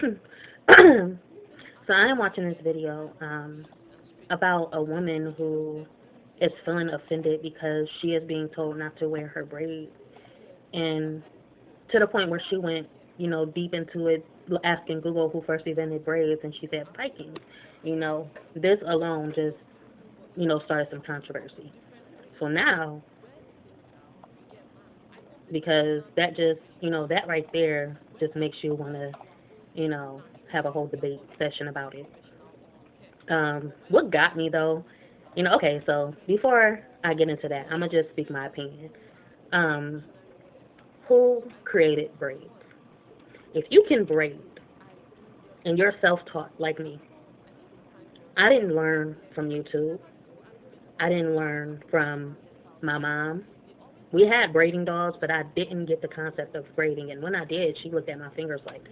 So I am watching this video about a woman who is feeling offended because she is being told not to wear her braids, and to the point where she went, deep into it, asking Google who first invented braids, and she said Vikings. This alone just, started some controversy. So now, because that just, that right there just makes you want to, have a whole debate session about it. What got me though, okay, so before I get into that, I'm gonna just speak my opinion. Um, who created braids? If you can braid and you're self-taught like me, I didn't learn from YouTube. I didn't learn from my mom. We had braiding dolls, but I didn't get the concept of braiding. And when I did, she looked at my fingers like,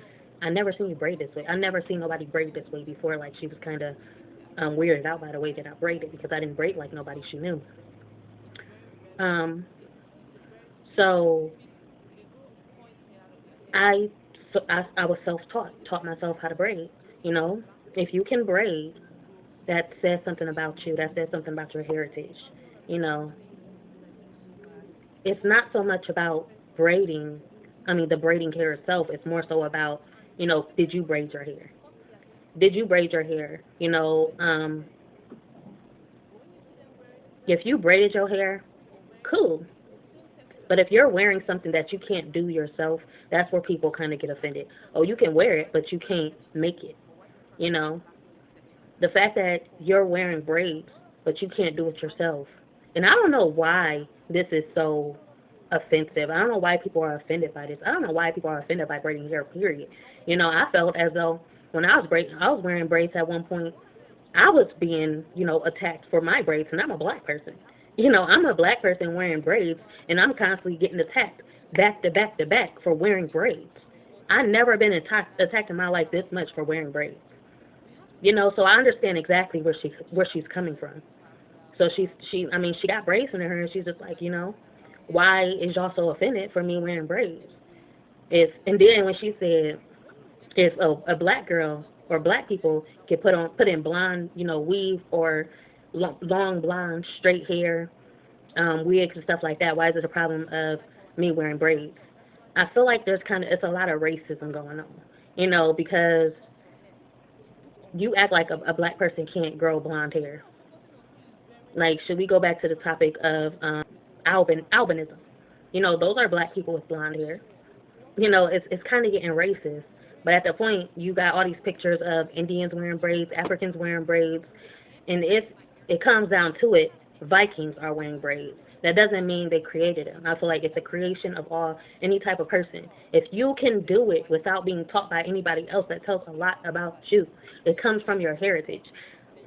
I never seen you braid this way. I never seen nobody braid this way before. Like, she was kind of weirded out by the way that I braided because I didn't braid like nobody she knew. Um, so I was self-taught, taught myself how to braid. If you can braid, that says something about you. That says something about your heritage. You know, it's not so much about braiding. I mean, the braiding hair itself. It's more so about, did you braid your hair? Did you braid your hair? If you braided your hair, cool. But if you're wearing something that you can't do yourself, that's where people kind of get offended. Oh, you can wear it, but you can't make it. You know, the fact that you're wearing braids, but you can't do it yourself. And I don't know why this is so offensive. I don't know why people are offended by this. I don't know why people are offended by braiding hair, period. I felt as though when I was wearing braids at one point, I was being, attacked for my braids, and I'm a black person. I'm a black person wearing braids, and I'm constantly getting attacked back to back to back for wearing braids. I never been attacked in my life this much for wearing braids. So I understand exactly where she's coming from. So she got braids in her hair, and she's just like, why is y'all so offended for me wearing braids? And then when she said, if a black girl or black people can put in blonde, weave or long blonde straight hair, wigs and stuff like that, why is it a problem of me wearing braids? I feel like it's a lot of racism going on, because you act like a black person can't grow blonde hair. Like, should we go back to the topic of albinism? Those are black people with blonde hair. It's kind of getting racist. But at the point, you got all these pictures of Indians wearing braids, Africans wearing braids, and if it comes down to it, Vikings are wearing braids. That doesn't mean they created them. I feel like it's a creation of any type of person. If you can do it without being taught by anybody else, that tells a lot about you. It comes from your heritage.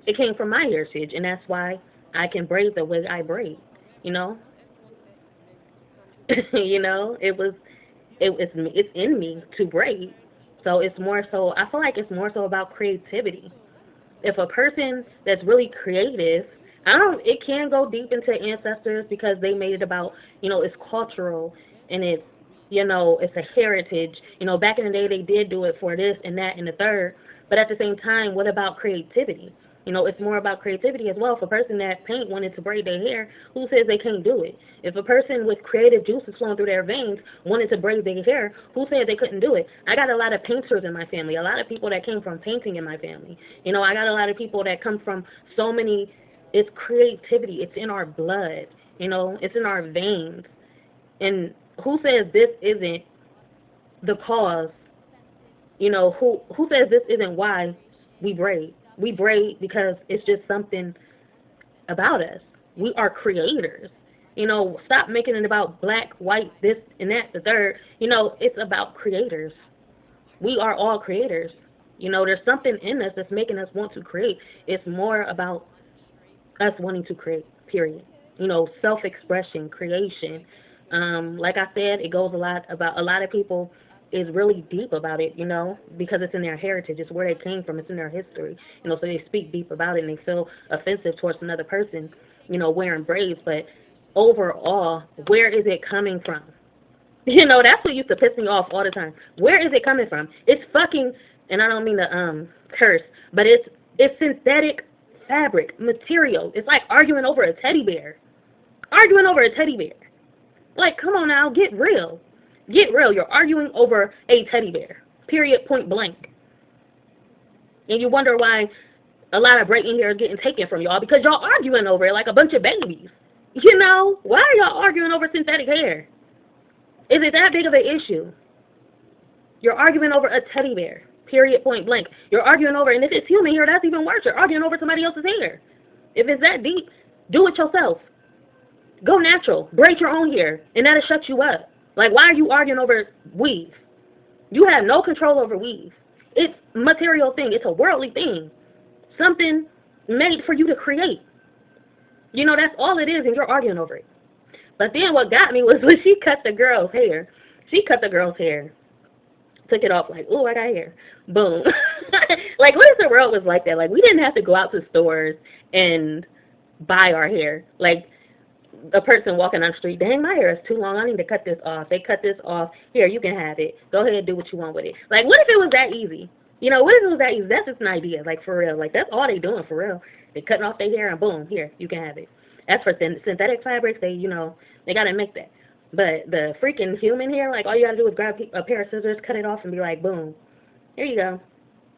It came from my heritage, and that's why I can braid the way I braid. It's in me to braid. So it's more so, I feel like it's more so about creativity. If a person that's really creative, it can go deep into ancestors because they made it about, it's cultural and it's a heritage. Back in the day they did do it for this and that and the third. But at the same time, what about creativity? It's more about creativity as well. If a person that wanted to braid their hair, who says they can't do it? If a person with creative juices flowing through their veins wanted to braid their hair, who said they couldn't do it? I got a lot of painters in my family, a lot of people that came from painting in my family. I got a lot of people that come from so many. It's creativity. It's in our blood. It's in our veins. And who says this isn't the cause? Who says this isn't why we braid? We braid because it's just something about us. We are creators. Stop making it about black, white, this and that, the third. It's about creators. We are all creators. There's something in us that's making us want to create. It's more about us wanting to create, period. Self-expression, creation. Like I said, it goes a lot of people is really deep about it, because it's in their heritage. It's where they came from. It's in their history, so they speak deep about it and they feel offensive towards another person, wearing braids. But overall, where is it coming from? That's what used to piss me off all the time. Where is it coming from? It's fucking and I don't mean to curse, but it's synthetic fabric material. It's like arguing over a teddy bear. Arguing over a teddy bear. Like, come on now, get real. Get real. You're arguing over a teddy bear. Period, point blank. And you wonder why a lot of braiding hair is getting taken from y'all, because y'all arguing over it like a bunch of babies. You know, why are y'all arguing over synthetic hair? Is it that big of an issue? You're arguing over a teddy bear. Period, point blank. You're arguing over, and if it's human hair, that's even worse. You're arguing over somebody else's hair. If it's that deep, do it yourself. Go natural. Braid your own hair, and that'll shut you up. Like, why are you arguing over weave? You have no control over weave. It's a material thing. It's a worldly thing. Something made for you to create. You know, that's all it is, and you're arguing over it. But then what got me was when she cut the girl's hair. She cut the girl's hair. Took it off like, ooh, I got hair. Boom. Like, what if the world was like that? Like, we didn't have to go out to stores and buy our hair. Like, a person walking on the street, dang, my hair is too long. I need to cut this off. They cut this off. Here, you can have it. Go ahead and do what you want with it. Like, what if it was that easy? You know, what if it was that easy? That's just an idea, like, for real. Like, that's all they doing, for real. They're cutting off their hair, and boom, here, you can have it. As for synthetic fabrics, they, you know, they got to make that. But the freaking human hair, like, all you got to do is grab a pair of scissors, cut it off, and be like, boom, here you go.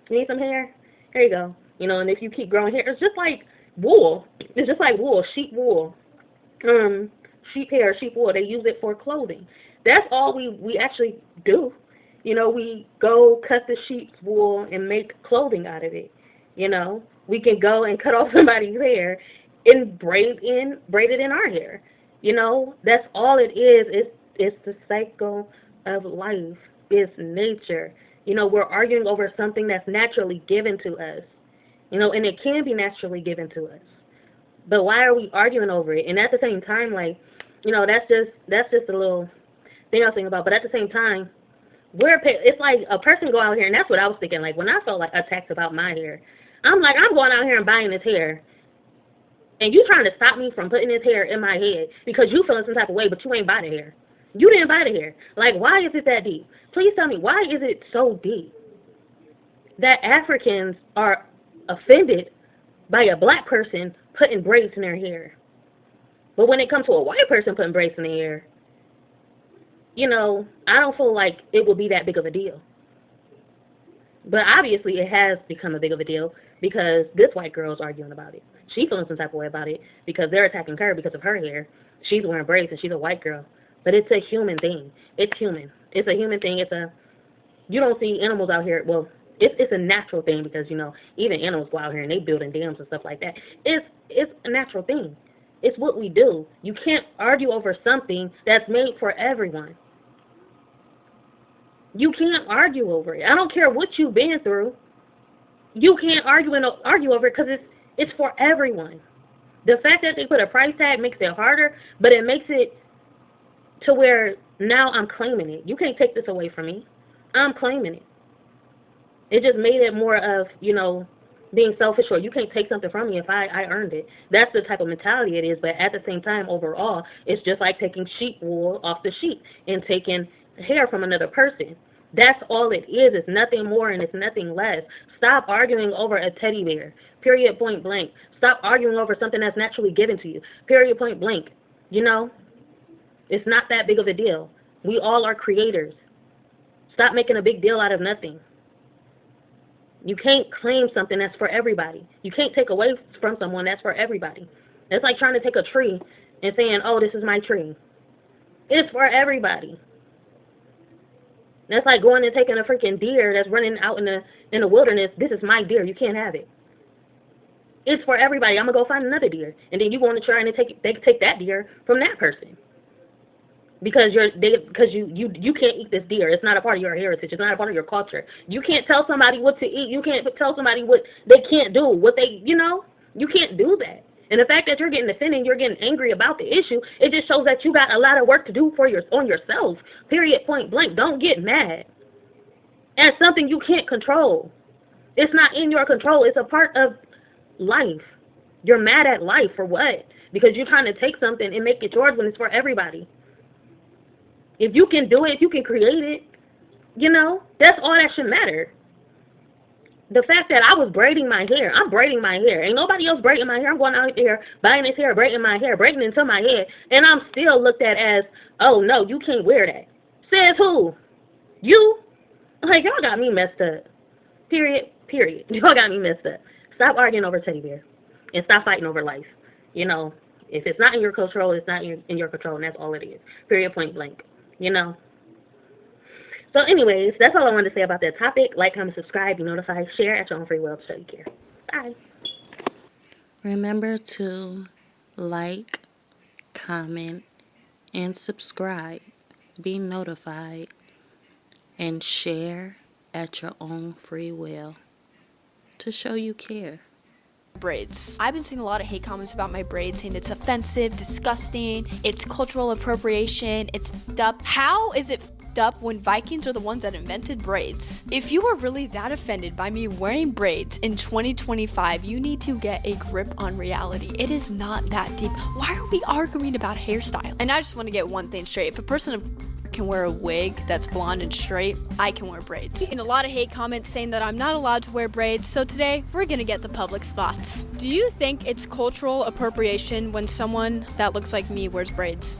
You need some hair? Here you go. You know, and if you keep growing hair, it's just like wool. It's just like wool, sheep wool. Sheep hair, sheep wool. They use it for clothing. That's all we actually do. You know, we go cut the sheep's wool and make clothing out of it. You know, we can go and cut off somebody's hair and braid it in our hair. You know, that's all it is. It's the cycle of life. It's nature. You know, we're arguing over something that's naturally given to us. You know, and it can be naturally given to us. But why are we arguing over it? And at the same time, like, you know, that's just a little thing I was thinking about. But at the same time, it's like a person go out here, and that's what I was thinking. Like, when I felt like attacked about my hair, I'm like, I'm going out here and buying this hair, and you trying to stop me from putting this hair in my head because you feeling some type of way, but you ain't buy the hair. You didn't buy the hair. Like, why is it that deep? Please tell me, why is it so deep that Africans are offended by a black person putting braids in their hair? But when it comes to a white person putting braids in their hair, you know, I don't feel like it would be that big of a deal. But obviously it has become a big of a deal because this white girl is arguing about it. She's feeling some type of way about it because they're attacking her because of her hair. She's wearing braids and she's a white girl. But it's a human thing. It's human. It's a human thing. You don't see animals out here. Well, it's a natural thing because, you know, even animals go out here and they building dams and stuff like that. It's a natural thing. It's what we do. You can't argue over something that's made for everyone. You can't argue over it. I don't care what you've been through. You can't argue over it because it's for everyone. The fact that they put a price tag makes it harder, but it makes it to where now I'm claiming it. You can't take this away from me. I'm claiming it. It just made it more of, you know, being selfish, or you can't take something from me if I earned it. That's the type of mentality it is, but at the same time, overall, it's just like taking sheep wool off the sheep and taking hair from another person. That's all it is. It's nothing more and it's nothing less. Stop arguing over a teddy bear. Period, point blank. Stop arguing over something that's naturally given to you. Period, point blank. You know, it's not that big of a deal. We all are creators. Stop making a big deal out of nothing. You can't claim something that's for everybody. You can't take away from someone that's for everybody. It's like trying to take a tree and saying, oh, this is my tree. It's for everybody. That's like going and taking a freaking deer that's running out in the wilderness. This is my deer. You can't have it. It's for everybody. I'm going to go find another deer. And then you want to try and take that deer from that person. Because you can't eat this deer. It's not a part of your heritage. It's not a part of your culture. You can't tell somebody what to eat. You can't tell somebody what they can't do. You can't do that. And the fact that you're getting offended, you're getting angry about the issue, it just shows that you got a lot of work to do on yourself. Period, point blank. Don't get mad at something you can't control. It's not in your control. It's a part of life. You're mad at life for what? Because you're trying to take something and make it yours when it's for everybody. If you can do it, if you can create it, you know, that's all that should matter. The fact that I was braiding my hair, I'm braiding my hair. Ain't nobody else braiding my hair. I'm going out there buying this hair, braiding my hair, braiding into my head, and I'm still looked at as, oh, no, you can't wear that. Says who? You? Like, y'all got me messed up. Period. Y'all got me messed up. Stop arguing over teddy bear, and stop fighting over life. You know, if it's not in your control, it's not in your control, and that's all it is. Period, point blank. You know? So anyways, that's all I wanted to say about that topic. Like, comment, subscribe, be notified, share at your own free will. So you care. Bye. Remember to like, comment, and subscribe. Be notified and share at your own free will to show you care. Braids. I've been seeing a lot of hate comments about my braids saying it's offensive, disgusting, it's cultural appropriation, it's f***ed up. How is it f***ed up when Vikings are the ones that invented braids? If you were really that offended by me wearing braids in 2025, you need to get a grip on reality. It is not that deep. Why are we arguing about hairstyle? And I just want to get one thing straight. If a person can wear a wig that's blonde and straight, I can wear braids. And a lot of hate comments saying that I'm not allowed to wear braids, so today we're gonna get the public's thoughts. Do you think it's cultural appropriation when someone that looks like me wears braids?